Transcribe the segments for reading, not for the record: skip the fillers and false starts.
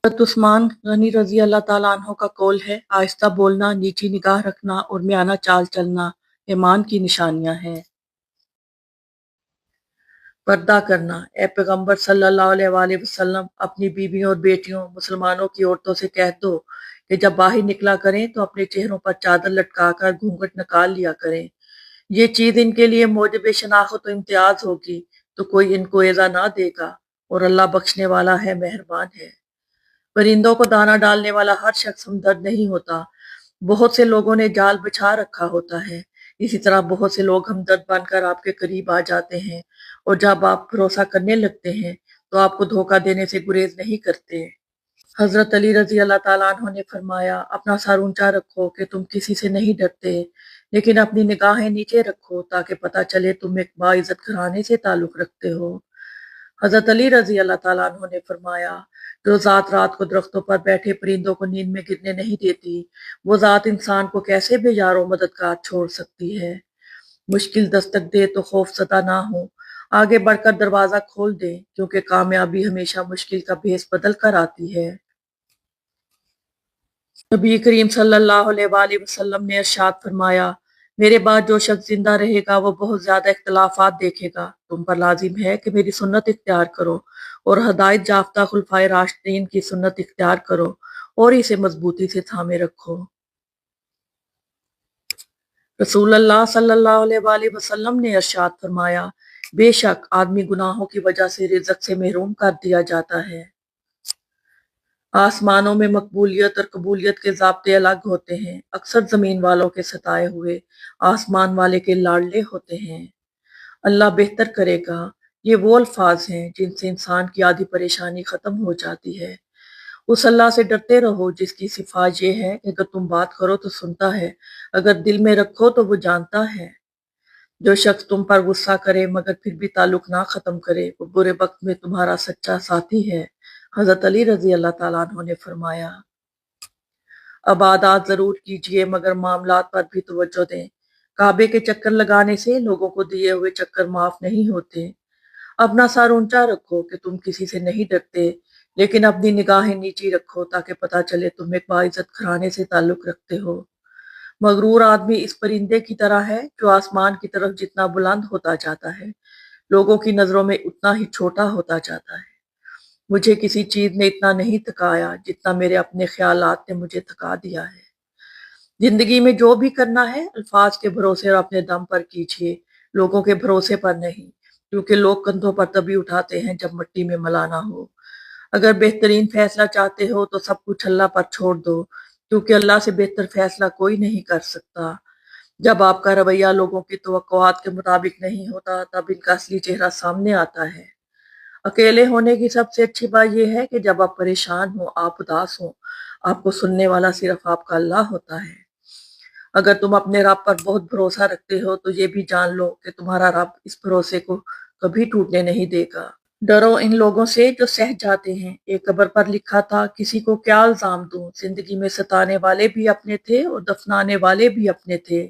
हज़रत उस्मान गनी रज़ी अल्लाह ताला अन्हो का कौल है, आहिस्ता बोलना, नीची निगाह रखना और मियाना चाल चलना ईमान की निशानियां हैं। पर्दा करना। ए पैगंबर सल्लल्लाहु अलैहि वसल्लम, अपनी बीवियों और बेटियों मुसलमानों की औरतों से कह दो कि जब बाहर निकला करें तो अपने चेहरों पर चादर लटकाकर घूंघट निकाल लिया करें। ये चीज इनके लिए मौजब शनाख्त तो इम्तियाज होगी, तो कोई इनको एजा ना देगा, और अल्लाह बख्शने वाला है, मेहरबान है। परिंदों को दाना डालने वाला हर शख्स हमदर्द नहीं होता। बहुत से लोगों ने जाल बिछा रखा होता है। इसी तरह बहुत से लोग हमदर्द बनकर आपके करीब आ जाते हैं, और जब आप भरोसा करने लगते हैं तो आपको धोखा देने से गुरेज नहीं करते। हजरत अली रजी अल्लाह ताला अन्हो ने फरमाया, अपना सर ऊंचा रखो कि तुम किसी से नहीं डरते, लेकिन अपनी निगाहें नीचे रखो ताकि पता चले तुम एक बाइज्जत घराने से ताल्लुक रखते हो। हजरत अली रजी अल्लाह ताला अन्हो ने फरमाया, जो जात रात को दरख्तों पर बैठे परिंदों को नींद में गिरने नहीं देती, वो जात इंसान को कैसे बेयारो मददगार छोड़ सकती है। मुश्किल दस्तक दे तो खौफ सदा ना हो, आगे बढ़कर दरवाजा खोल दे, क्योंकि कामयाबी हमेशा मुश्किल का भेस बदल कर आती है। नबी करीम सल्लल्लाहु अलैहि वसल्लम ने इरशाद फरमाया, मेरे बाद जो शख्स जिंदा रहेगा वो बहुत ज्यादा इख्तलाफात देखेगा। तुम पर लाजिम है कि मेरी सुन्नत इख्तियार करो और हदायत जाफ्ता खुलफाए राशिदीन की सुन्नत इख्तियार करो और इसे मजबूती से थामे रखो। रसूलुल्लाह सल्लल्लाहु अलैहि वसल्लम ने इरशाद फरमाया, बेशक आदमी गुनाहों की वजह से रिज़्क से महरूम कर दिया जाता है। आसमानों में मकबूलियत और कबूलियत के ज़ाब्ते अलग होते हैं। अक्सर ज़मीन वालों के सताए हुए आसमान वाले के लाडले होते हैं। अल्लाह बेहतर करेगा। ये वो अल्फाज हैं जिनसे इंसान की आधी परेशानी खत्म हो जाती है। उस अल्लाह से डरते रहो जिसकी सिफात ये है कि अगर तुम बात करो तो सुनता है, अगर दिल में रखो तो वो जानता है। जो शख्स तुम पर गुस्सा करे मगर फिर भी ताल्लुक ना खत्म करे, वो बुरे वक्त में तुम्हारा सच्चा साथी है। हजरत अली रजी अल्लाह ताला अन्हो ने फरमाया, इबादत जरूर कीजिए मगर मामलात पर भी तवज्जो दें। काबे के चक्कर लगाने से लोगों को दिए हुए चक्कर माफ नहीं होते। अपना सर ऊंचा रखो कि तुम किसी से नहीं डरते, लेकिन अपनी निगाहें नीची रखो ताकि पता चले तुम एक बाइज्जत घराने से ताल्लुक रखते हो। मगरूर आदमी इस परिंदे की तरह है जो आसमान की तरफ जितना बुलंद होता जाता है, लोगों की नजरों में उतना ही छोटा होता जाता है। मुझे किसी चीज ने इतना नहीं थकाया जितना मेरे अपने ख्यालात ने मुझे थका दिया है। जिंदगी में जो भी करना है अल्फाज के भरोसे और अपने दम पर कीजिए, लोगों के भरोसे पर नहीं, क्योंकि लोग कंधों पर तभी उठाते हैं जब मिट्टी में मलाना हो। अगर बेहतरीन फैसला चाहते हो तो सब कुछ अल्लाह पर छोड़ दो, क्योंकि अल्लाह से बेहतर फैसला कोई नहीं कर सकता। जब आपका रवैया लोगों की तवक्कुआत के मुताबिक नहीं होता, तब इनका असली चेहरा सामने आता है। अकेले होने की सबसे अच्छी बात यह है कि जब आप परेशान हो, आप उदास हो, आपको सुनने वाला सिर्फ आपका अल्लाह होता है। अगर तुम अपने रब पर बहुत भरोसा रखते हो तो ये भी जान लो कि तुम्हारा रब इस भरोसे को कभी टूटने नहीं देगा। डरो इन लोगों से जो सह जाते हैं। एक कब्र पर लिखा था, किसी को क्या इल्जाम दूं, जिंदगी में सताने वाले भी अपने थे और दफनाने वाले भी अपने थे।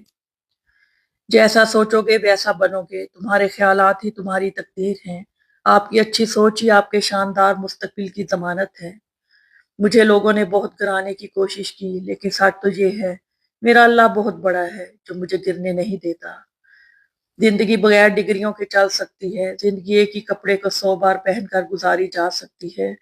जैसा सोचोगे वैसा बनोगे, तुम्हारे ख्यालात ही तुम्हारी तकदीर हैं। आपकी अच्छी सोच ही आपके शानदार मुस्तकबिल की जमानत है। मुझे लोगों ने बहुत गिराने की कोशिश की, लेकिन सच तो ये है, मेरा अल्लाह बहुत बड़ा है जो मुझे गिरने नहीं देता। जिंदगी बगैर डिग्रियों के चल सकती है। जिंदगी एक ही कपड़े को 100 बार पहनकर गुजारी जा सकती है।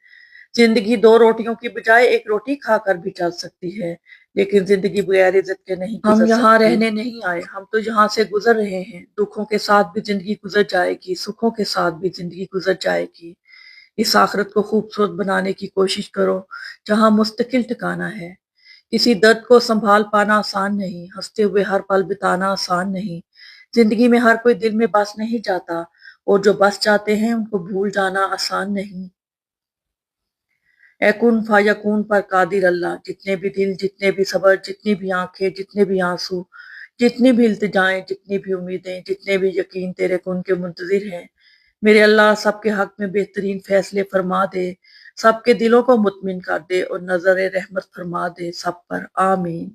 जिंदगी 2 रोटियों की बजाय 1 रोटी खाकर भी चल सकती है, लेकिन जिंदगी बगैर इज्जत के नहीं गुजर सकती। हम यहाँ रहने नहीं आए, हम तो यहाँ से गुजर रहे हैं। दुखों के साथ भी जिंदगी गुजर जाएगी, सुखों के साथ भी जिंदगी गुजर जाएगी। इस आखिरत को खूबसूरत बनाने की कोशिश करो जहाँ मुस्तकिल ठिकाना है। किसी दर्द को संभाल पाना आसान नहीं, हंसते हुए हर पल बिताना आसान नहीं। जिंदगी में हर कोई दिल में बस नहीं जाता, और जो बस जाते हैं उनको भूल जाना आसान नहीं। ऐकुन फायकुन पर कादिर अल्लाह। जितने भी दिल, जितने भी सब्र, जितनी भी आंखें, जितने भी आंसू, जितनी भी इल्तिजाएं, जितनी भी उम्मीदें, जितने भी यकीन तेरे कुन के मुंतजिर हैं, मेरे अल्लाह सबके हक में बेहतरीन फैसले फरमा दे, सबके दिलों को मुतमिन कर दे और नजर रहमत फरमा दे सब पर। आमीन।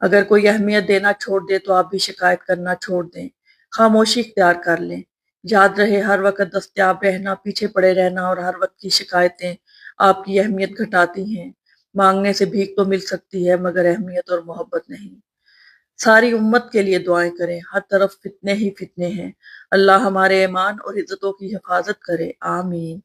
अगर कोई अहमियत देना छोड़ दे तो आप भी शिकायत करना छोड़ दें, खामोशी इख्तियार कर लें। याद रहे, हर वक्त दस्तयाब रहना, पीछे पड़े रहना और हर वक्त की शिकायतें آپ کی اہمیت گھٹاتی ہیں۔ مانگنے سے بھیک تو مل سکتی ہے مگر اہمیت اور محبت نہیں۔ ساری امت کے لیے دعائیں کریں، ہر طرف فتنے ہی فتنے ہیں۔ اللہ ہمارے ایمان اور عزتوں کی حفاظت کرے، آمین۔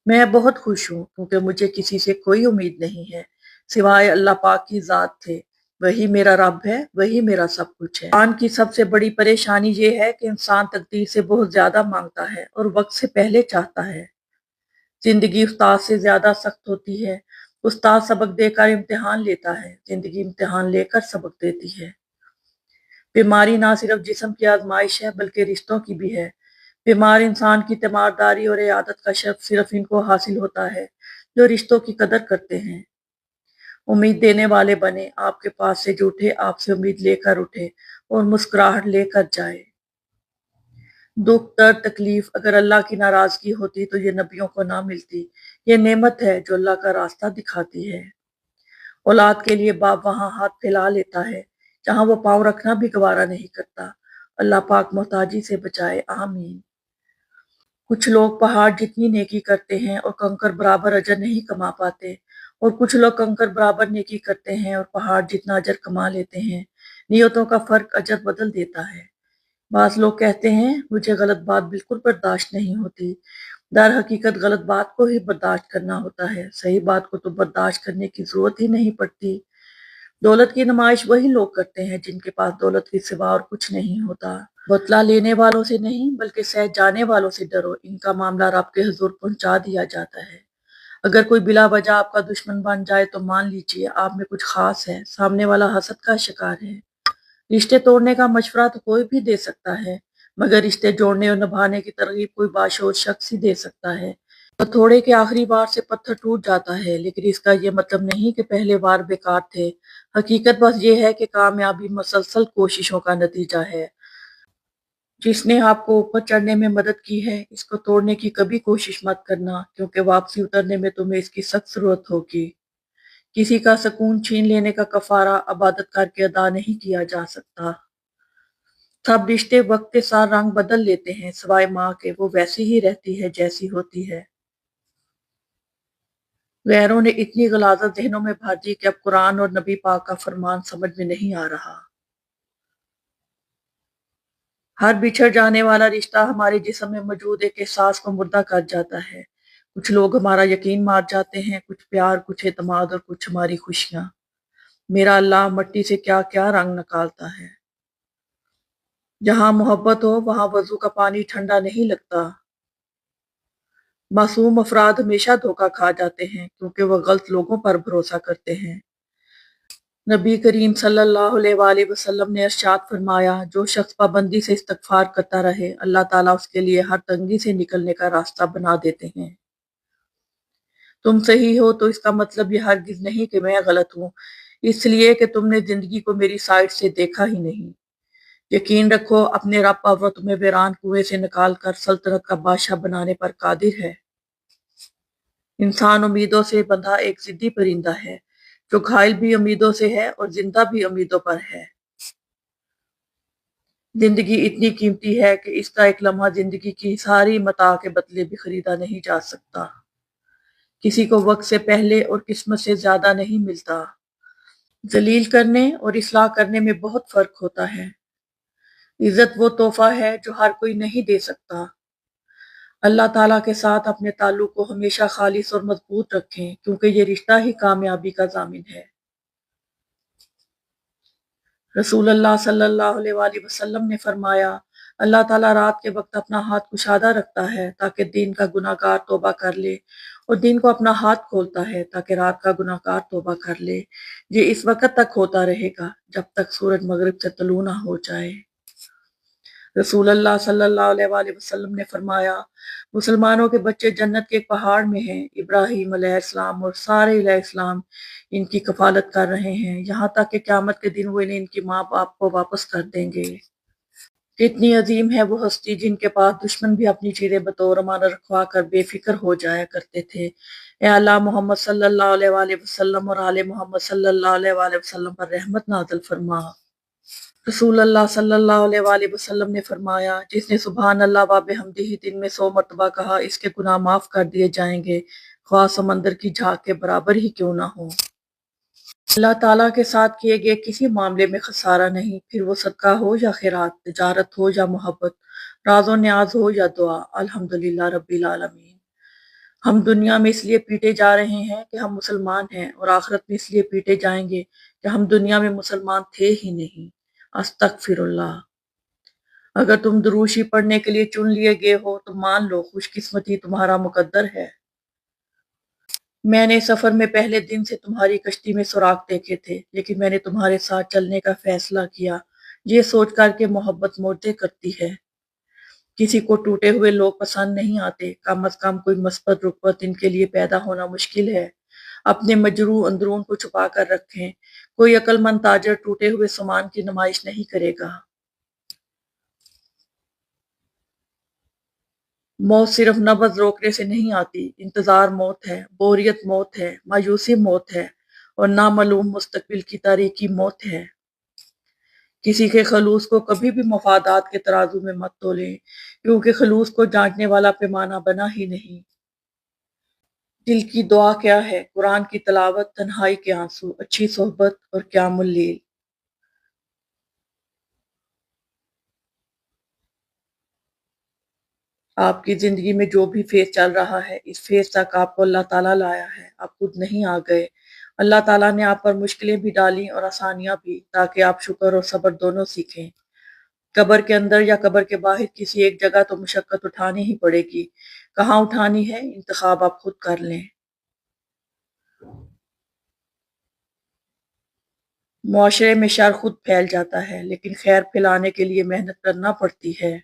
میں بہت خوش ہوں کیونکہ مجھے کسی سے کوئی امید نہیں ہے سوائے اللہ پاک کی ذات تھے۔ وہی میرا رب ہے، وہی میرا سب کچھ ہے۔ انسان کی سب سے بڑی پریشانی یہ ہے کہ انسان تقدیر سے بہت زیادہ مانگتا ہے اور وقت سے پہلے چاہتا ہے۔ زندگی استاد سے زیادہ سخت ہوتی ہے۔ استاد سبق دے کر امتحان لیتا ہے، زندگی امتحان لے کر سبق دیتی ہے۔ بیماری نہ صرف جسم کی آزمائش ہے بلکہ رشتوں کی بھی ہے۔ بیمار انسان کی تیمارداری اور عیادت کا شرف صرف ان کو حاصل ہوتا ہے جو رشتوں کی قدر کرتے ہیں۔ امید دینے والے بنے، آپ کے پاس سے جو اٹھے آپ سے امید لے کر اٹھے اور مسکراہٹ لے کر جائے۔ دکھ، درد، تکلیف اگر اللہ کی ناراضگی ہوتی تو یہ نبیوں کو نہ ملتی۔ یہ نعمت ہے جو اللہ کا راستہ دکھاتی ہے۔ اولاد کے لیے باپ وہاں ہاتھ پھیلا لیتا ہے جہاں وہ پاؤں رکھنا بھی گوارا نہیں کرتا۔ اللہ پاک محتاجی سے بچائے، آمین۔ کچھ لوگ پہاڑ جتنی نیکی کرتے ہیں اور کنکر برابر اجر نہیں کما پاتے، اور کچھ لوگ کنکر برابر نیکی کرتے ہیں اور پہاڑ جتنا اجر کما لیتے ہیں۔ نیتوں کا فرق اجر بدل دیتا ہے۔ بعض لوگ کہتے ہیں مجھے غلط بات بالکل برداشت نہیں ہوتی۔ در حقیقت غلط بات کو ہی برداشت کرنا ہوتا ہے، صحیح بات کو تو برداشت کرنے کی ضرورت ہی نہیں پڑتی۔ دولت کی نمائش وہی لوگ کرتے ہیں جن کے پاس دولت کے سوا اور کچھ نہیں ہوتا۔ بتلا لینے والوں سے نہیں بلکہ سہ جانے والوں سے ڈرو، ان کا معاملہ رب کے حضور پہنچا دیا جاتا ہے۔ اگر کوئی بلا وجہ آپ کا دشمن بن جائے تو مان لیجئے آپ میں کچھ خاص ہے، سامنے والا حسد کا شکار ہے۔ رشتے توڑنے کا مشورہ تو کوئی بھی دے سکتا ہے مگر رشتے جوڑنے اور نبھانے کی ترغیب کوئی باشعور شخص ہی دے سکتا ہے۔ تھوڑے کے آخری وار سے پتھر ٹوٹ جاتا ہے، لیکن اس کا یہ مطلب نہیں کہ پہلے وار بیکار تھے۔ حقیقت بس یہ ہے کہ کامیابی مسلسل کوششوں کا نتیجہ ہے۔ جس نے آپ کو اوپر چڑھنے میں مدد کی ہے اس کو توڑنے کی کبھی کوشش مت کرنا، کیونکہ واپسی اترنے میں تمہیں اس کی سخت ضرورت ہوگی۔ کسی کا سکون چھین لینے کا کفارہ عبادت کر کے ادا نہیں کیا جا سکتا۔ سب رشتے وقت کے ساتھ رنگ بدل لیتے ہیں سوائے ماں کے، وہ ویسی ہی رہتی ہے جیسی ہوتی ہے۔ غیروں نے اتنی غلاظت ذہنوں میں بھر دی کہ اب قرآن اور نبی پاک کا فرمان سمجھ میں نہیں آ رہا۔ ہر بچھڑ جانے والا رشتہ ہمارے جسم میں موجود ایک احساس کو مردہ کر جاتا ہے۔ کچھ لوگ ہمارا یقین مار جاتے ہیں، کچھ پیار، کچھ اعتماد اور کچھ ہماری خوشیاں۔ میرا اللہ مٹی سے کیا کیا رنگ نکالتا ہے۔ جہاں محبت ہو وہاں وضو کا پانی ٹھنڈا نہیں لگتا۔ معصوم افراد ہمیشہ دھوکہ کھا جاتے ہیں کیونکہ وہ غلط لوگوں پر بھروسہ کرتے ہیں۔ نبی کریم صلی اللہ علیہ وآلہ وسلم نے ارشاد فرمایا، جو شخص پابندی سے استغفار کرتا رہے اللہ تعالیٰ اس کے لیے ہر تنگی سے نکلنے کا راستہ بنا دیتے ہیں۔ تم صحیح ہو تو اس کا مطلب یہ ہرگز نہیں کہ میں غلط ہوں، اس لیے کہ تم نے زندگی کو میری سائٹ سے دیکھا ہی نہیں۔ یقین رکھو اپنے رب پر، وہ تمہیں ویران کنویں سے نکال کر سلطنت کا بادشاہ بنانے پر قادر ہے۔ انسان امیدوں سے بندھا ایک ضدی پرندہ ہے جو گھائل بھی امیدوں سے ہے اور زندہ بھی امیدوں پر ہے۔ زندگی اتنی قیمتی ہے کہ اس کا ایک لمحہ زندگی کی ساری متاع کے بدلے بھی خریدا نہیں جا سکتا۔ کسی کو وقت سے پہلے اور قسمت سے زیادہ نہیں ملتا۔ ذلیل کرنے اور اصلاح کرنے میں بہت فرق ہوتا ہے۔ عزت وہ تحفہ ہے جو ہر کوئی نہیں دے سکتا۔ اللہ تعالیٰ کے ساتھ اپنے تعلق کو ہمیشہ خالص اور مضبوط رکھیں کیونکہ یہ رشتہ ہی کامیابی کا ضامن ہے۔ رسول اللہ صلی اللہ علیہ وآلہ وسلم نے فرمایا، اللہ تعالیٰ رات کے وقت اپنا ہاتھ کشادہ رکھتا ہے تاکہ دن کا گناہ گار توبہ کر لے، اور دن کو اپنا ہاتھ کھولتا ہے تاکہ رات کا گناہ گار توبہ کر لے۔ یہ اس وقت تک ہوتا رہے گا جب تک سورج مغرب سے طلوع نہ ہو جائے۔ رسول اللہ صلی اللہ علیہ وآلہ وسلم نے فرمایا، مسلمانوں کے بچے جنت کے ایک پہاڑ میں ہیں، ابراہیم علیہ السلام اور سارے علیہ السلام ان کی کفالت کر رہے ہیں یہاں تک کہ قیامت کے دن وہ انہیں ان کی ماں باپ کو واپس کر دیں گے۔ کتنی عظیم ہے وہ ہستی جن کے پاس دشمن بھی اپنی چیزیں بطور امانت رکھوا کر بے فکر ہو جایا کرتے تھے۔ اے اللہ محمد صلی اللہ علیہ وآلہ وسلم اور آل محمد صلی اللہ علیہ وآلہ وسلم پر رحمت نازل فرما۔ رسول اللہ صلی اللہ علیہ وآلہ وسلم نے فرمایا، جس نے سبحان اللہ و بحمدہ دن میں 100 مرتبہ کہا اس کے گناہ معاف کر دیے جائیں گے، خواہ سمندر کی جھاگ کے برابر ہی کیوں نہ ہو۔ اللہ تعالیٰ کے ساتھ کیے گئے کسی معاملے میں خسارہ نہیں، پھر وہ صدقہ ہو یا خیرات، تجارت ہو یا محبت، راز و نیاز ہو یا دعا۔ الحمدللہ رب العالمین۔ ہم دنیا میں اس لیے پیٹے جا رہے ہیں کہ ہم مسلمان ہیں، اور آخرت میں اس لیے پیٹے جائیں گے کہ ہم دنیا میں مسلمان تھے ہی نہیں۔ استغفر اللہ۔ اگر تم دروشی پڑھنے کے لیے چن لیے گئے ہو تو مان لو خوش قسمتی تمہارا مقدر ہے۔ میں نے سفر میں پہلے دن سے تمہاری کشتی میں سوراخ دیکھے تھے، لیکن میں نے تمہارے ساتھ چلنے کا فیصلہ کیا، یہ سوچ کر کہ محبت موردے کرتی ہے۔ کسی کو ٹوٹے ہوئے لوگ پسند نہیں آتے، کم از کم کوئی مثبت رغبت ان کے لیے پیدا ہونا مشکل ہے۔ اپنے مجروح اندرون کو چھپا کر رکھیں، کوئی عقل مند تاجر ٹوٹے ہوئے سامان کی نمائش نہیں کرے گا۔ موت صرف نبض روکنے سے نہیں آتی، انتظار موت ہے، بوریت موت ہے، مایوسی موت ہے، اور نامعلوم مستقبل کی تاریکی موت ہے۔ کسی کے خلوص کو کبھی بھی مفادات کے ترازو میں مت تولیں، کیونکہ خلوص کو جانچنے والا پیمانہ بنا ہی نہیں۔ دل کی دعا کیا ہے؟ قرآن کی تلاوت، تنہائی کے آنسو، اچھی صحبت اور قیام اللیل۔ آپ کی زندگی میں جو بھی فیز چل رہا ہے، اس فیز تک آپ کو اللہ تعالیٰ لایا ہے، آپ خود نہیں آ گئے۔ اللہ تعالیٰ نے آپ پر مشکلیں بھی ڈالی اور آسانیاں بھی، تاکہ آپ شکر اور صبر دونوں سیکھیں۔ قبر کے اندر یا قبر کے باہر کسی ایک جگہ تو مشقت اٹھانی ہی پڑے گی۔ کہاں اٹھانی ہے، انتخاب آپ خود کر لیں۔ معاشرے میں شر خود پھیل جاتا ہے، لیکن خیر پھیلانے کے لیے محنت کرنا پڑتی ہے۔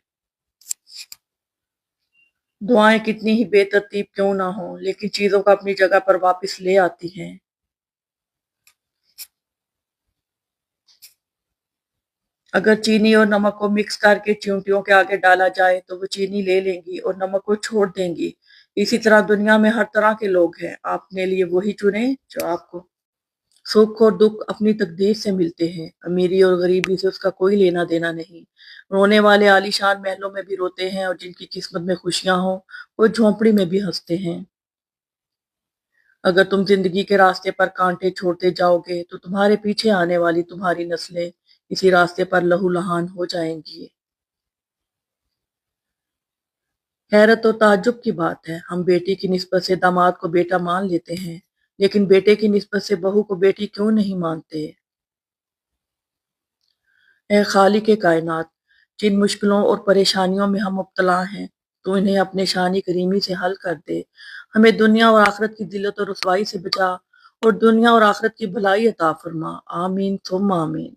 دعائیں کتنی ہی بے ترتیب کیوں نہ ہوں، لیکن چیزوں کو اپنی جگہ پر واپس لے آتی ہیں۔ اگر چینی اور نمک کو مکس کر کے چیونٹیوں کے آگے ڈالا جائے تو وہ چینی لے لیں گی اور نمک کو چھوڑ دیں گی۔ اسی طرح دنیا میں ہر طرح کے لوگ ہیں، آپ اپنے لیے وہی چنیں جو آپ کو۔ سکھ اور دکھ اپنی تقدیر سے ملتے ہیں، امیری اور غریبی سے اس کا کوئی لینا دینا نہیں۔ رونے والے عالی شان محلوں میں بھی روتے ہیں، اور جن کی قسمت میں خوشیاں ہوں وہ جھونپڑی میں بھی ہنستے ہیں۔ اگر تم زندگی کے راستے پر کانٹے چھوڑتے جاؤ گے تو تمہارے پیچھے آنے والی تمہاری نسلیں اسی راستے پر لہو لہان ہو جائیں گی۔ حیرت اور تعجب کی بات ہے، ہم بیٹی کی نسبت سے داماد کو بیٹا مان لیتے ہیں، لیکن بیٹے کی نسبت سے بہو کو بیٹی کیوں نہیں مانتے؟ اے خالق کائنات، جن مشکلوں اور پریشانیوں میں ہم مبتلا ہیں تو انہیں اپنے شانی کریمی سے حل کر دے۔ ہمیں دنیا اور آخرت کی ذلت اور رسوائی سے بچا، اور دنیا اور آخرت کی بھلائی عطا فرما۔ آمین ثم آمین۔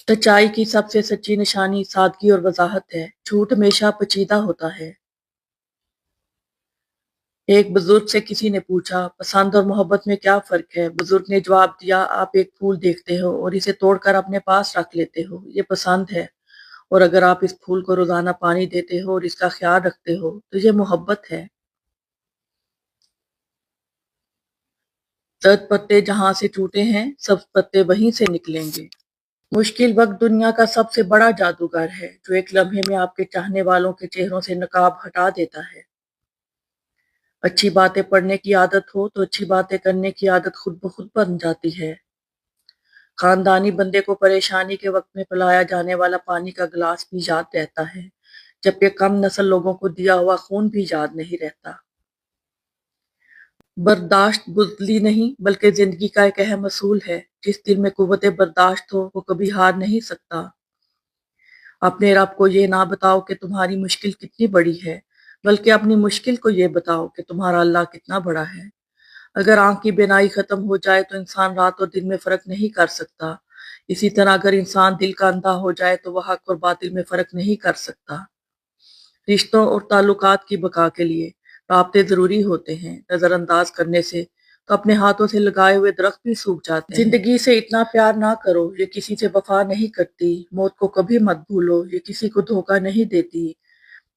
سچائی کی سب سے سچی نشانی سادگی اور وضاحت ہے، جھوٹ ہمیشہ پیچیدہ ہوتا ہے۔ ایک بزرگ سے کسی نے پوچھا، پسند اور محبت میں کیا فرق ہے؟ بزرگ نے جواب دیا، آپ ایک پھول دیکھتے ہو اور اسے توڑ کر اپنے پاس رکھ لیتے ہو، یہ پسند ہے، اور اگر آپ اس پھول کو روزانہ پانی دیتے ہو اور اس کا خیال رکھتے ہو تو یہ محبت ہے۔ زرد پتے جہاں سے ٹوٹے ہیں، سبز پتے وہیں سے نکلیں گے۔ مشکل وقت دنیا کا سب سے بڑا جادوگر ہے، جو ایک لمحے میں آپ کے چاہنے والوں کے چہروں سے نقاب ہٹا دیتا ہے۔ اچھی باتیں پڑھنے کی عادت ہو تو اچھی باتیں کرنے کی عادت خود بخود بن جاتی ہے۔ خاندانی بندے کو پریشانی کے وقت میں پلایا جانے والا پانی کا گلاس بھی یاد رہتا ہے، جبکہ کم نسل لوگوں کو دیا ہوا خون بھی یاد نہیں رہتا۔ برداشت بزدلی نہیں بلکہ زندگی کا ایک اہم اصول ہے، جس دل میں قوت برداشت ہو وہ کبھی ہار نہیں سکتا۔ اپنے رب کو یہ نہ بتاؤ کہ تمہاری مشکل کتنی بڑی ہے، بلکہ اپنی مشکل کو یہ بتاؤ کہ تمہارا اللہ کتنا بڑا ہے۔ اگر آنکھ کی بینائی ختم ہو جائے تو انسان رات اور دن میں فرق نہیں کر سکتا، اسی طرح اگر انسان دل کا اندھا ہو جائے تو وہ حق اور باطل میں فرق نہیں کر سکتا۔ رشتوں اور تعلقات کی بقا کے لیے رابطے ضروری ہوتے ہیں، نظر انداز کرنے سے تو اپنے ہاتھوں سے لگائے ہوئے درخت بھی سوکھ جاتے ہیں۔ زندگی سے اتنا پیار نہ کرو، یہ کسی سے وفا نہیں کرتی۔ موت کو کبھی مت بھولو، یہ کسی کو دھوکہ نہیں دیتی۔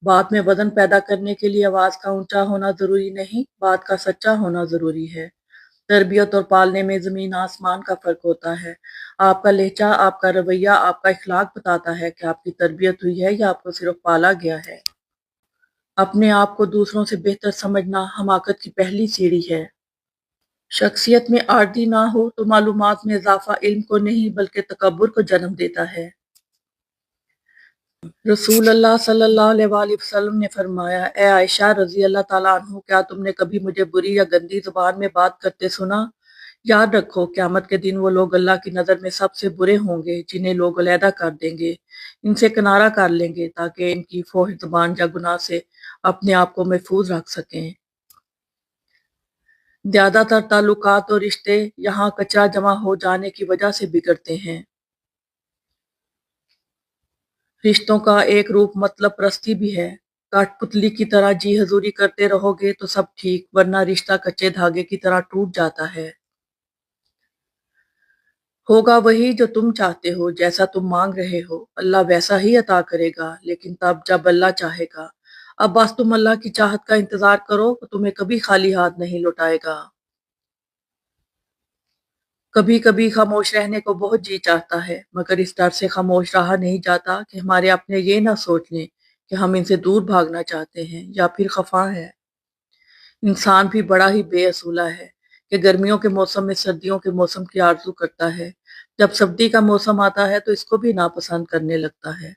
بات میں وزن پیدا کرنے کے لیے آواز کا اونچا ہونا ضروری نہیں، بات کا سچا ہونا ضروری ہے۔ تربیت اور پالنے میں زمین آسمان کا فرق ہوتا ہے۔ آپ کا لہجہ، آپ کا رویہ، آپ کا اخلاق بتاتا ہے کہ آپ کی تربیت ہوئی ہے یا آپ کو صرف پالا گیا ہے۔ اپنے آپ کو دوسروں سے بہتر سمجھنا حماقت کی پہلی سیڑھی ہے۔ شخصیت میں عارضی نہ ہو تو معلومات میں اضافہ علم کو نہیں بلکہ تکبر کو جنم دیتا ہے۔ رسول اللہ صلی اللہ علیہ وآلہ وسلم نے فرمایا، اے عائشہ رضی اللہ تعالیٰ عنہ، کیا تم نے کبھی مجھے بری یا گندی زبان میں بات کرتے سنا؟ یاد رکھو قیامت کے دن وہ لوگ اللہ کی نظر میں سب سے برے ہوں گے جنہیں لوگ علیحدہ کر دیں گے، ان سے کنارہ کر لیں گے تاکہ ان کی فوح زبان یا گناہ سے اپنے آپ کو محفوظ رکھ سکیں۔ زیادہ تر تعلقات اور رشتے یہاں کچرا جمع ہو جانے کی وجہ سے بگڑتے ہیں۔ رشتوں کا ایک روپ مطلب پرستی بھی ہے۔ کاٹ پتلی کی طرح جی حضوری کرتے رہو گے تو سب ٹھیک، ورنہ رشتہ کچے دھاگے کی طرح ٹوٹ جاتا ہے۔ ہوگا وہی جو تم چاہتے ہو، جیسا تم مانگ رہے ہو اللہ ویسا ہی عطا کرے گا، لیکن تب جب اللہ چاہے گا۔ اب بس تم اللہ کی چاہت کا انتظار کرو، وہ تمہیں کبھی خالی ہاتھ نہیں لوٹائے گا۔ کبھی کبھی خاموش رہنے کو بہت جی چاہتا ہے، مگر اس ڈر سے خاموش رہا نہیں جاتا کہ ہمارے اپنے یہ نہ سوچ لیں کہ ہم ان سے دور بھاگنا چاہتے ہیں یا پھر خفا ہیں۔ انسان بھی بڑا ہی بے اصولہ ہے کہ گرمیوں کے موسم میں سردیوں کے موسم کی آرزو کرتا ہے، جب سردی کا موسم آتا ہے تو اس کو بھی ناپسند کرنے لگتا ہے۔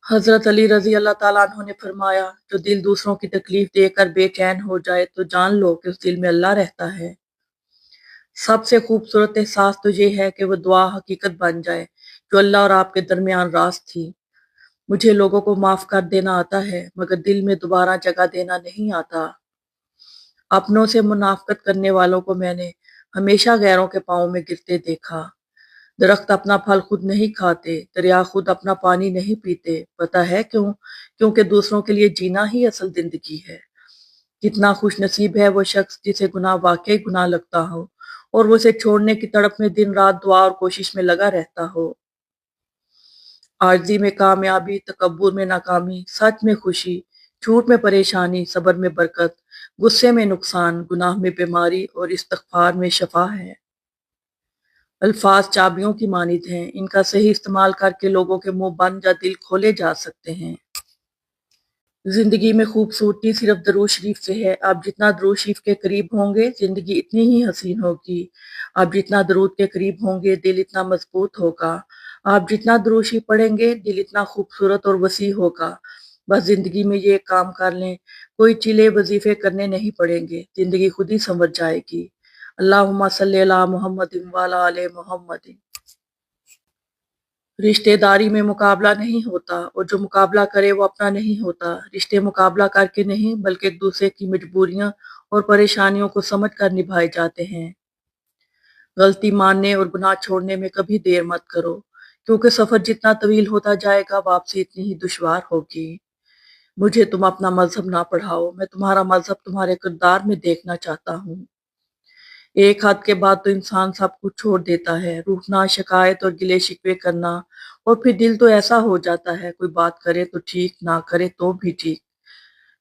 حضرت علی رضی اللہ تعالیٰ عنہ نے فرمایا، جو دل دوسروں کی تکلیف دے کر بے چین ہو جائے تو جان لو کہ اس دل میں اللہ رہتا ہے۔ سب سے خوبصورت احساس تو یہ ہے کہ وہ دعا حقیقت بن جائے جو اللہ اور آپ کے درمیان راز تھی۔ مجھے لوگوں کو معاف کر دینا آتا ہے، مگر دل میں دوبارہ جگہ دینا نہیں آتا۔ اپنوں سے منافقت کرنے والوں کو میں نے ہمیشہ غیروں کے پاؤں میں گرتے دیکھا۔ درخت اپنا پھل خود نہیں کھاتے، دریا خود اپنا پانی نہیں پیتے۔ پتہ ہے کیوں؟ کیونکہ دوسروں کے لیے جینا ہی اصل زندگی ہے۔ کتنا خوش نصیب ہے وہ شخص جسے گناہ واقعی گناہ لگتا ہو اور وہ اسے چھوڑنے کی تڑپ میں دن رات دعا اور کوشش میں لگا رہتا ہو۔ عاجزی میں کامیابی، تکبر میں ناکامی، سچ میں خوشی، جھوٹ میں پریشانی، صبر میں برکت، غصے میں نقصان، گناہ میں بیماری اور استغفار میں شفا ہے۔ الفاظ چابیوں کی مانند ہیں، ان کا صحیح استعمال کر کے لوگوں کے منہ بند یا دل کھولے جا سکتے ہیں۔ زندگی میں خوبصورتی صرف درود شریف سے ہے۔ آپ جتنا درود شریف کے قریب ہوں گے زندگی اتنی ہی حسین ہوگی۔ آپ جتنا درود کے قریب ہوں گے دل اتنا مضبوط ہوگا۔ آپ جتنا درود شریف پڑھیں گے دل اتنا خوبصورت اور وسیع ہوگا۔ بس زندگی میں یہ کام کر لیں، کوئی چلے وظیفے کرنے نہیں پڑیں گے، زندگی خود ہی سنور جائے گی۔ اللہم صلی علی محمد وعلی آل محمد۔ رشتہ داری میں مقابلہ نہیں ہوتا، اور جو مقابلہ کرے وہ اپنا نہیں ہوتا۔ رشتے مقابلہ کر کے نہیں بلکہ ایک دوسرے کی مجبوریاں اور پریشانیوں کو سمجھ کر نبھائے جاتے ہیں۔ غلطی ماننے اور گناہ چھوڑنے میں کبھی دیر مت کرو، کیونکہ سفر جتنا طویل ہوتا جائے گا واپسی اتنی ہی دشوار ہوگی۔ مجھے تم اپنا مذہب نہ پڑھاؤ، میں تمہارا مذہب تمہارے کردار میں دیکھنا چاہتا ہوں۔ ایک حد کے بعد تو انسان سب کچھ چھوڑ دیتا ہے، روٹھنا، شکایت اور گلے شکوے کرنا، اور پھر دل تو ایسا ہو جاتا ہے کوئی بات کرے تو ٹھیک، نہ کرے تو بھی ٹھیک۔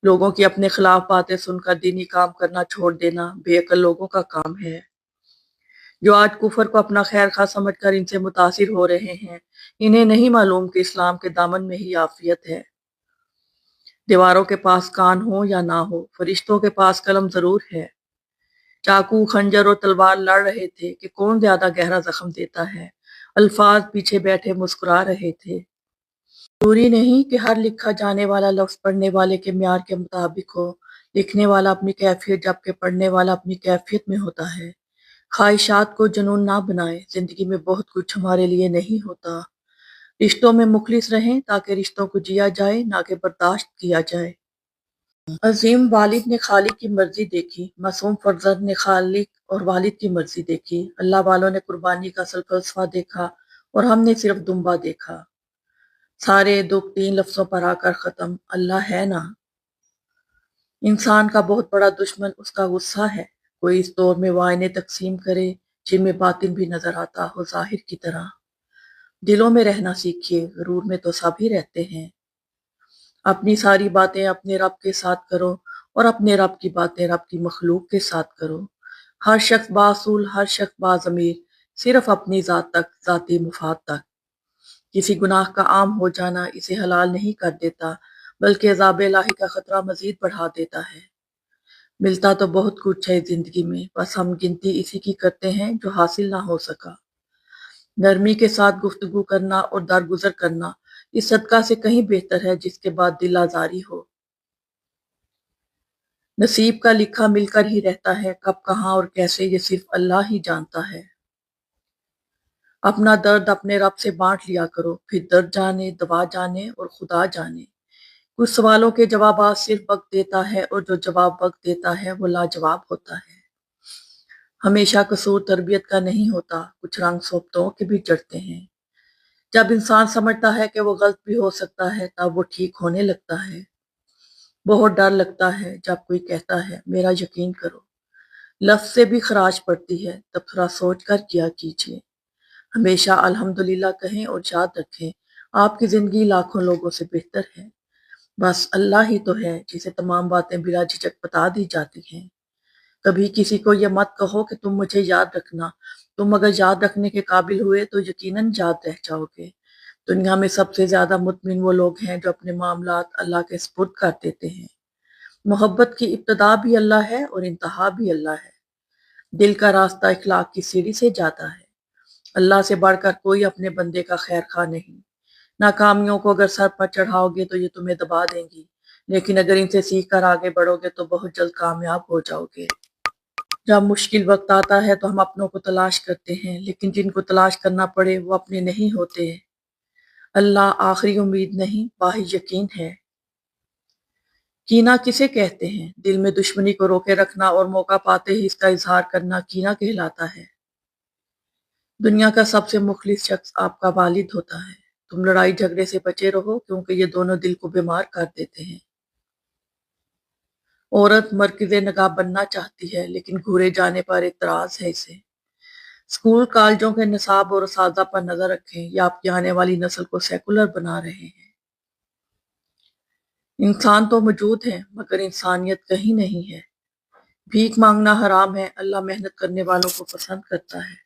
لوگوں کی اپنے خلاف باتیں سن کر دینی کام کرنا چھوڑ دینا بے عقل لوگوں کا کام ہے، جو آج کفر کو اپنا خیر خواہ سمجھ کر ان سے متاثر ہو رہے ہیں۔ انہیں نہیں معلوم کہ اسلام کے دامن میں ہی عافیت ہے۔ دیواروں کے پاس کان ہو یا نہ ہو، فرشتوں کے پاس قلم ضرور ہے۔ چاقو، خنجر اور تلوار لڑ رہے تھے کہ کون زیادہ گہرا زخم دیتا ہے۔ الفاظ پیچھے بیٹھے مسکرا رہے تھے۔ ضروری نہیں کہ ہر لکھا جانے والا لفظ پڑھنے والے کے معیار کے مطابق ہو۔ لکھنے والا اپنی کیفیت جبکہ پڑھنے والا اپنی کیفیت میں ہوتا ہے۔ خواہشات کو جنون نہ بنائیں، زندگی میں بہت کچھ ہمارے لیے نہیں ہوتا۔ رشتوں میں مخلص رہیں تاکہ رشتوں کو جیا جائے نہ کہ برداشت کیا جائے۔ عظیم والد نے خالق کی مرضی دیکھی، معصوم فرزند نے خالق اور والد کی مرضی دیکھی۔ اللہ والوں نے قربانی کا اصل فلسفہ دیکھا اور ہم نے صرف دنبا دیکھا۔ سارے دکھ 3 لفظوں پر آ کر ختم، اللہ ہے نا۔ انسان کا بہت بڑا دشمن اس کا غصہ ہے۔ کوئی اس دور میں وہ آئینے تقسیم کرے جن میں باطن بھی نظر آتا ہو ظاہر کی طرح۔ دلوں میں رہنا سیکھیے، غرور میں تو سب ہی رہتے ہیں۔ اپنی ساری باتیں اپنے رب کے ساتھ کرو اور اپنے رب کی باتیں رب کی مخلوق کے ساتھ کرو۔ ہر شخص باصول، ہر شخص باضمیر، صرف اپنی ذات تک، ذاتی مفاد تک۔ کسی گناہ کا عام ہو جانا اسے حلال نہیں کر دیتا، बल्कि अज़ाब इलाही का खतरा मजीद बढ़ा देता है। मिलता तो बहुत कुछ है जिंदगी में, बस हम गिनती इसी की करते हैं जो हासिल ना हो सका। नरमी के साथ गुफ्तगू करना और दरगुजर करना इस सदका से कहीं बेहतर है जिसके बाद दिल आजारी हो। नसीब का लिखा मिलकर ही रहता है, कब कहाँ और कैसे ये सिर्फ अल्लाह ही जानता है। अपना दर्द अपने रब से बांट लिया करो, फिर दर्द जाने, दवा जाने और खुदा जाने। कुछ सवालों के जवाब सिर्फ वक्त देता है और जो जवाब वक्त देता है वो लाजवाब होता है। हमेशा कसूर तरबियत का नहीं होता, कुछ रंग सोबतों के भी जड़ते हैं। जब इंसान समझता है कि वो गलत भी हो सकता है तब वो ठीक होने लगता है। बहुत डर लगता है जब कोई कहता है मेरा यकीन करो, लफ्ज से भी खराश पड़ती है, तब थोड़ा सोच कर किया कीजिए। हमेशा अल्हम्दुलिल्लाह कहें और याद रखें आपकी जिंदगी लाखों लोगों से बेहतर है। बस अल्लाह ही तो है जिसे तमाम बातें बिला झिझक बता दी जाती हैं। कभी किसी को ये मत कहो कि तुम मुझे याद रखना, तुम अगर याद रखने के काबिल हुए तो यकीनन याद रह जाओगे। दुनिया में सबसे ज्यादा मुतमिन वो लोग हैं जो अपने मामलात अल्लाह के सुपुर्द कर देते हैं। मोहब्बत की इब्तदा भी अल्लाह है और इंतहा भी अल्लाह है। दिल का रास्ता इखलाक की सीढ़ी से जाता है। अल्लाह से बढ़कर कोई अपने बंदे का खैर खा नहीं। नाकामियों को अगर सर पर चढ़ाओगे तो ये तुम्हें दबा देंगी, लेकिन अगर इनसे सीख कर आगे बढ़ोगे तो बहुत जल्द कामयाब हो जाओगे। जब मुश्किल वक्त आता है तो हम अपनों को तलाश करते हैं, लेकिन जिनको तलाश करना पड़े वो अपने नहीं होते। अल्लाह आखिरी उम्मीद नहीं, वाही यकीन है। कीना किसे कहते हैं? दिल में दुश्मनी को रोके रखना और मौका पाते ही इसका इजहार करना कीना कहलाता है। दुनिया का सबसे मुखलिस शख्स आपका वालिद होता है। तुम लड़ाई झगड़े से बचे रहो क्योंकि ये दोनों दिल को बीमार कर देते हैं। औरत मरकज़े नगाह बनना चाहती है लेकिन घूरे जाने पर एतराज है इसे। स्कूल कॉलेजों के निसाब और असातिज़ा पर नजर रखें, ये आपकी आने वाली नस्ल को सेकुलर बना रहे हैं। इंसान तो मौजूद है मगर इंसानियत कहीं नहीं है। भीख मांगना हराम है, अल्लाह मेहनत करने वालों को पसंद करता है।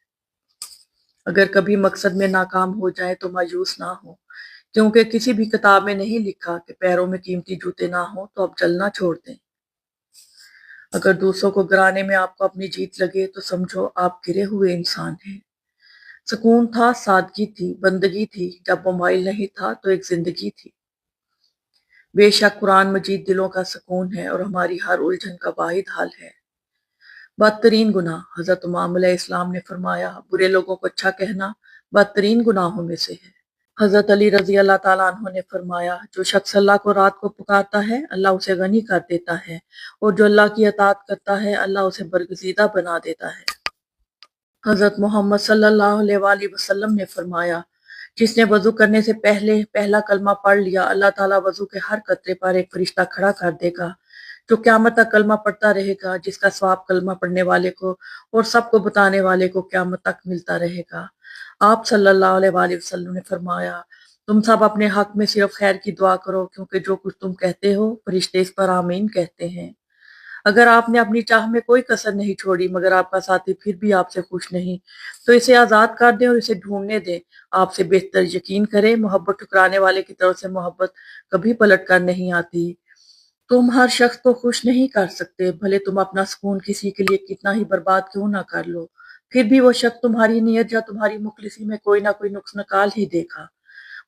अगर कभी मकसद में नाकाम हो जाए तो मायूस ना हो, क्योंकि किसी भी किताब में नहीं लिखा कि पैरों में कीमती जूते ना हो तो अब चलना छोड़ दें। अगर दूसरों को गिराने में आपको अपनी जीत लगे तो समझो आप गिरे हुए इंसान हैं। सुकून था, सादगी थी, बंदगी थी, जब मोबाइल नहीं था तो एक जिंदगी थी। बेशक कुरान मजीद दिलों का सुकून है और हमारी हर उलझन का वाहिद हल है। बदतरीन गुनाह, हजरत इमाम अलैहिस्सलाम ने फरमाया, बुरे लोगों को अच्छा कहना बदतरीन गुनाहों में से है। हजरत अली रजी अल्लाह ताला अन्हु ने फरमाया, जो शख्स अल्लाह को रात को पुकारता है अल्लाह उसे गनी कर देता है, और जो अल्लाह की अताअत करता है अल्लाह उसे बरगजीदा बना देता है। हजरत मोहम्मद सल्लल्लाहु अलैहि वसल्लम ने फरमाया, जिसने वजू करने से पहले पहला कलमा पढ़ लिया अल्लाह ताला वजू के हर कतरे पर एक फरिश्ता खड़ा कर देगा जो क़यामत तक कलमा पढ़ता रहेगा, जिसका सवाब कलमा पढ़ने वाले को और सबको बताने वाले को क़यामत तक मिलता रहेगा। आप सल्लल्लाहु अलैहि वसल्लम ने फरमाया, तुम सब अपने हक में सिर्फ खैर की दुआ करो, क्योंकि जो कुछ तुम कहते हो फरिश्ते इस पर आमीन कहते हैं। अगर आपने अपनी चाह में कोई कसर नहीं छोड़ी मगर आपका साथी फिर भी आपसे खुश नहीं, तो इसे आजाद कर दें और इसे ढूंढने दें। आपसे बेहतर यकीन करें, मोहब्बत ठुकराने वाले की तरफ से मोहब्बत कभी पलट कर नहीं आती। तुम हर शख्स को खुश नहीं कर सकते, भले तुम अपना सुकून किसी के लिए कितना ही बर्बाद क्यों ना कर लो, फिर भी वो शख्स तुम्हारी नीयत या तुम्हारी मुखलिसी में कोई ना कोई नुक्स निकाल ही देगा।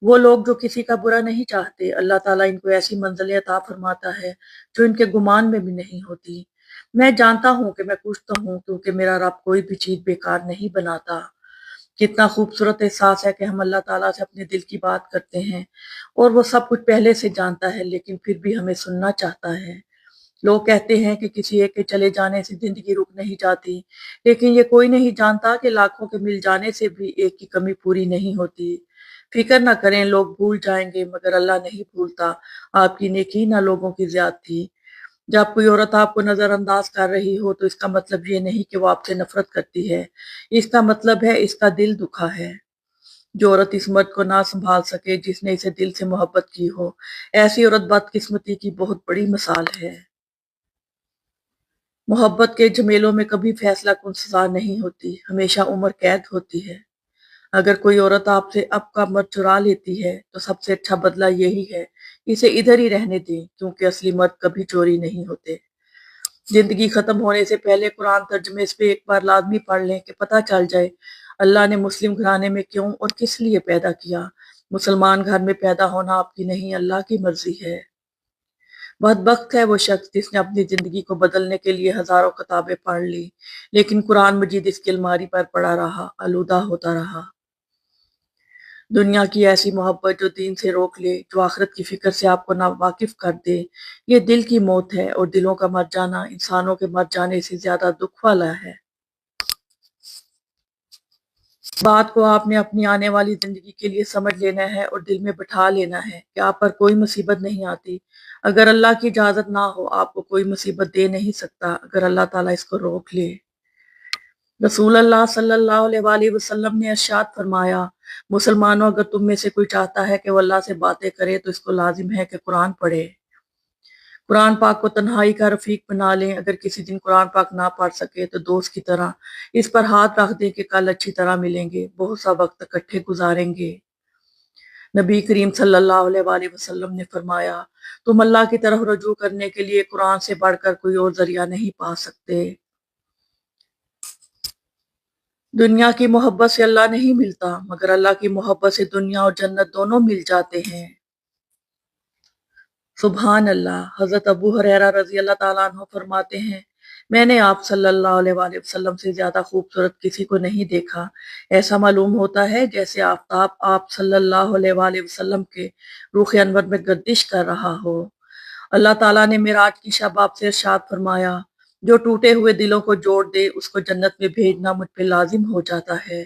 वो लोग जो किसी का बुरा नहीं चाहते, अल्लाह ताला इनको ऐसी मंजिलें अता फरमाता है जो इनके गुमान में भी नहीं होती। मैं जानता हूँ कि मैं कुछ तो हूँ, क्योंकि मेरा रब कोई भी चीज बेकार नहीं बनाता। कितना खूबसूरत एहसास है कि हम अल्लाह ताला से अपने दिल की बात करते हैं और वो सब कुछ पहले से जानता है, लेकिन फिर भी हमें सुनना चाहता है। लोग कहते हैं कि किसी एक के चले जाने से जिंदगी रुक नहीं जाती, लेकिन ये कोई नहीं जानता कि लाखों के मिल जाने से भी एक की कमी पूरी नहीं होती। फिक्र ना करें, लोग भूल जाएंगे मगर अल्लाह नहीं भूलता। आपकी नेकी ना लोगों की ज्यादती। जब कोई औरत आपको नजरअंदाज कर रही हो तो इसका मतलब ये नहीं कि वो आपसे नफरत करती है, इसका मतलब है इसका दिल दुखा है। जो औरत इस मर्द को ना संभाल सके जिसने इसे दिल से मोहब्बत की हो, ऐसी औरत बदकिस्मती की बहुत बड़ी मिसाल है। मोहब्बत के झमेलों में कभी फैसला कुन सजा नहीं होती, हमेशा उम्र कैद होती है। अगर कोई औरत आपसे आपका मर्द चुरा लेती है तो सबसे अच्छा बदला यही है, इसे इधर ही रहने दें, क्योंकि असली मर्द कभी चोरी नहीं होते। जिंदगी खत्म होने से पहले कुरान तर्जमे इस पे एक बार लाजमी पढ़ लें कि पता चल जाए अल्लाह ने मुस्लिम घराने में क्यों और किस लिए पैदा किया। मुसलमान घर में पैदा होना आपकी नहीं, अल्लाह की मर्जी है। बदबख्त है वो शख्स जिसने अपनी जिंदगी को बदलने के लिए हजारों किताबें पढ़ ली, लेकिन कुरान मजीद इसकी अलमारी पर पड़ा रहा, आलूदा होता रहा। दुनिया की ऐसी मोहब्बत जो दीन से रोक ले, जो आखिरत की फिक्र से आपको नावाकिफ कर दे, ये दिल की मौत है, और दिलों का मर जाना इंसानों के मर जाने से ज्यादा दुख वाला है। बात को आपने अपनी आने वाली जिंदगी के लिए समझ लेना है और दिल में बिठा लेना है कि आप पर कोई मुसीबत नहीं आती अगर अल्लाह की इजाजत ना हो। आपको कोई मुसीबत दे नहीं सकता अगर अल्लाह ताला इसको रोक ले। रसूल अल्लाह सल्लल्लाहु अलैहि वसल्लम ने इरशाद फरमाया, मुसलमानों, अगर तुम में से कोई चाहता है कि वो अल्लाह से बातें करे तो इसको लाजिम है कि कुरान पढ़े। कुरान पाक को तन्हाई का रफीक बना लें। अगर किसी दिन कुरान पाक ना पढ़ सके तो दोस्त की तरह इस पर हाथ रख दें कि कल अच्छी तरह मिलेंगे, बहुत सा वक्त इकट्ठे गुजारेंगे। नबी करीम सल्लल्लाहु अलैहि वसल्लम ने फरमाया, तुम अल्लाह की तरफ रजू करने के लिए कुरान से बढ़कर कोई और जरिया नहीं पा सकते। दुनिया की मोहब्बत से अल्लाह नहीं मिलता, मगर अल्लाह की मोहब्बत से दुनिया और जन्नत दोनों मिल जाते हैं। सुभान अल्लाह। हजरत अबू हुरैरा रजी अल्लाह ताला अन्हु फरमाते हैं, मैंने आप सल्लल्लाहु अलैहि वसल्लम से ज्यादा खूबसूरत किसी को नहीं देखा। ऐसा मालूम होता है जैसे आफताब आप सल्लल्लाहु अलैहि वसल्लम के रूख अनवर में गर्दिश कर रहा हो। अल्लाह ताला ने मिराज की शब आपसे इरशाद फरमाया, जो टूटे हुए दिलों को जोड़ दे उसको जन्नत में भेजना मुझ पे लाजिम हो जाता है।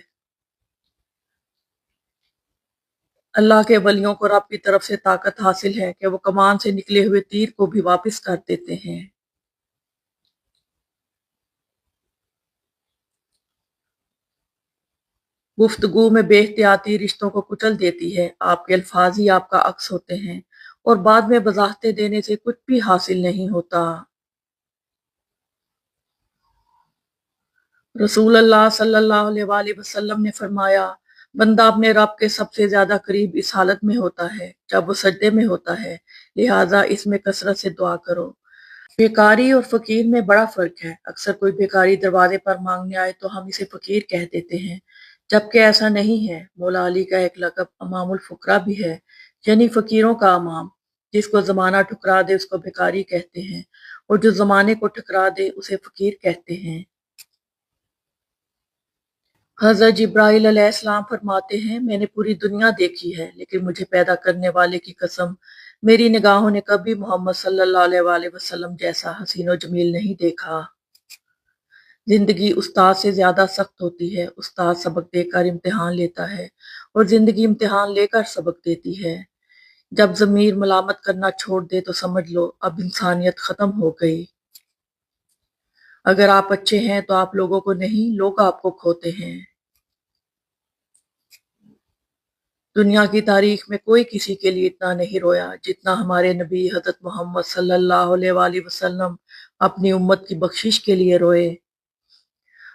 अल्लाह के वलियों को रब की तरफ से ताकत हासिल है कि वो कमान से निकले हुए तीर को भी वापस कर देते हैं। गुफ्तगू में बेइख्तियाती रिश्तों को कुचल देती है। आपके अल्फाज ही आपका अक्स होते हैं और बाद में वजाहतें देने से कुछ भी हासिल नहीं होता। रसूल अल्लाह सल्लल्लाहु अलैहि वसल्लम ने फरमाया, बंदा अपने रब के सबसे ज्यादा करीब इस हालत में होता है जब वो सजदे में होता है, लिहाजा इसमें कसरत से दुआ करो। बेकारी और फकीर में बड़ा फर्क है। अक्सर कोई बेकारी दरवाजे पर मांगने आए तो हम इसे फकीर कह देते हैं, जबकि ऐसा नहीं है। मौला अली का एक लक़ब अमामुल फुकरा भी है, यानी फकीरों का अमाम। जिसको जमाना ठुकरा दे उसको भिखारी कहते हैं, और जो जमाने को ठुकरा दे उसे फकीर कहते हैं। हजरत जिब्राइल अलैहिस्सलाम फरमाते हैं, मैंने पूरी दुनिया देखी है, लेकिन मुझे पैदा करने वाले की कसम, मेरी निगाहों ने कभी मोहम्मद सल्लल्लाहु अलैहि वसल्लम जैसा हसीन और जमील नहीं देखा। जिंदगी उस्ताद से ज्यादा सख्त होती है। उस्ताद सबक देकर इम्तिहान लेता है और जिंदगी इम्तिहान लेकर सबक देती है। जब जमीर मलामत करना छोड़ दे तो समझ लो अब इंसानियत खत्म हो गई। अगर आप अच्छे हैं तो आप लोगों को नहीं, लोग आपको खोते हैं। दुनिया की तारीख में कोई किसी के लिए इतना नहीं रोया जितना हमारे नबी हजरत मोहम्मद सल्लल्लाहु अलैहि वसल्लम अपनी उम्मत की बख्शिश के लिए रोए।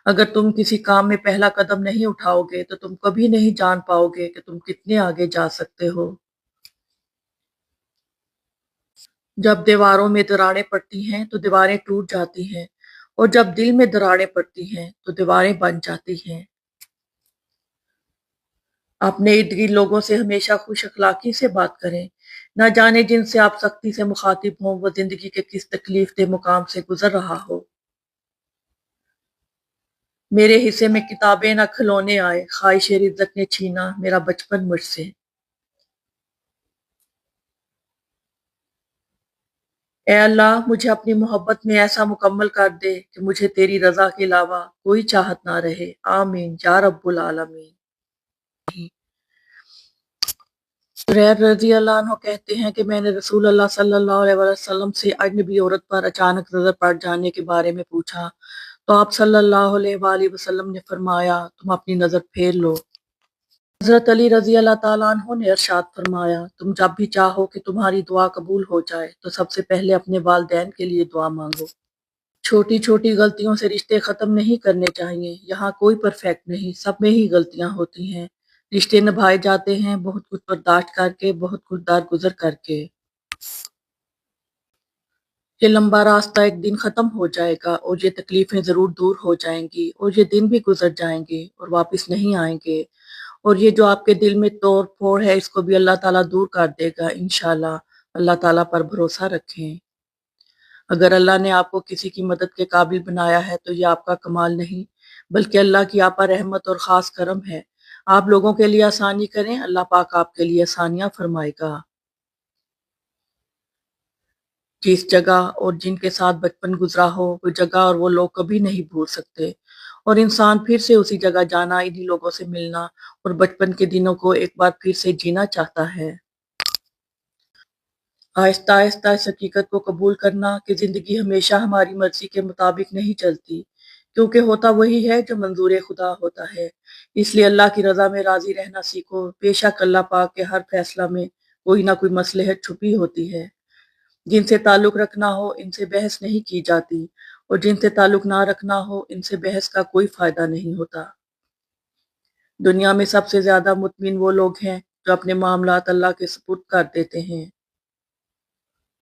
अगर तुम किसी काम में पहला कदम नहीं उठाओगे तो तुम कभी नहीं जान पाओगे कि तुम कितने आगे जा सकते हो। जब दीवारों में दरारें पड़ती हैं तो दीवारें टूट जाती हैं, और जब दिल में दरारें पड़ती हैं तो दीवारें बन जाती हैं। अपने इर्द गिर्द लोगों से हमेशा खुश अखलाकी से बात करें। ना जाने जिनसे आप सख्ती से मुखातिब हों वो जिंदगी के किस तकलीफ दे मुकाम से गुजर रहा हो। मेरे हिस्से में किताबें न खिलौने आए, ख्वाहिश इज्जत ने छीना मेरा बचपन मुझसे। ए अल्लाह, मुझे अपनी मोहब्बत में ऐसा मुकम्मल कर दे कि मुझे तेरी रजा के अलावा कोई चाहत ना रहे। आमीन या रब्बुल आलमीन। हुरैर रजी अल्लाह अन्हु कहते हैं कि मैंने रसूल अल्लाह सल्लल्लाहु अलैहि वसल्लम से अजनबी औरत पर अचानक नजर पड़ जाने के बारे में पूछा, तो आप सल्लल्लाहु अलैहि वसल्लम ने फरमाया, तुम अपनी नजर फेर लो। हजरत अली रजी अल्लाह ताला अन्हु ने इरशाद फरमाया, तुम जब भी चाहो कि तुम्हारी दुआ कबूल हो जाए तो सबसे पहले अपने वालिदैन के लिए दुआ मांगो। छोटी छोटी गलतियों से रिश्ते खत्म नहीं करने चाहिए। यहाँ कोई परफेक्ट नहीं, सब में ही गलतियां होती हैं। रिश्ते निभाए जाते हैं बहुत कुछ बर्दाश्त करके, बहुत कुछ दरगुजर करके। ये लंबा रास्ता एक दिन खत्म हो जाएगा और ये तकलीफें जरूर दूर हो जाएंगी और ये दिन भी गुजर जाएंगे और वापस नहीं आएंगे। और ये जो आपके दिल में तोड़ फोड़ है इसको भी अल्लाह ताला दूर कर देगा इंशाल्लाह। अल्लाह ताला पर भरोसा रखें। अगर अल्लाह ने आपको किसी की मदद के काबिल बनाया है तो ये आपका कमाल नहीं बल्कि अल्लाह की आप पर रहमत और खास करम है। आप लोगों के लिए आसानी करें, अल्लाह पाक आपके लिए आसानियां फरमाएगा। जिस जगह और जिनके साथ बचपन गुजरा हो वो जगह और वो लोग कभी नहीं भूल सकते। और इंसान फिर से उसी जगह जाना, इन्हीं लोगों से मिलना और बचपन के दिनों को एक बार फिर से जीना चाहता है। आहिस्ता आहिस्ता इस हकीकत को कबूल करना कि जिंदगी हमेशा हमारी मर्जी के मुताबिक नहीं चलती, क्योंकि होता वही है जो मंजूर खुदा होता है। इसलिए अल्लाह की रजा में राजी रहना सीखो। बेशक अल्लाह पाक के हर फैसला में कोई ना कोई मसलहत छुपी होती है। जिनसे ताल्लुक रखना हो इनसे बहस नहीं की जाती और जिनसे ताल्लुक ना रखना हो इनसे बहस का कोई फायदा नहीं होता। दुनिया में सबसे ज्यादा मुतमिन वो लोग हैं जो अपने मामलात अल्लाह के सुपुर्द कर देते हैं।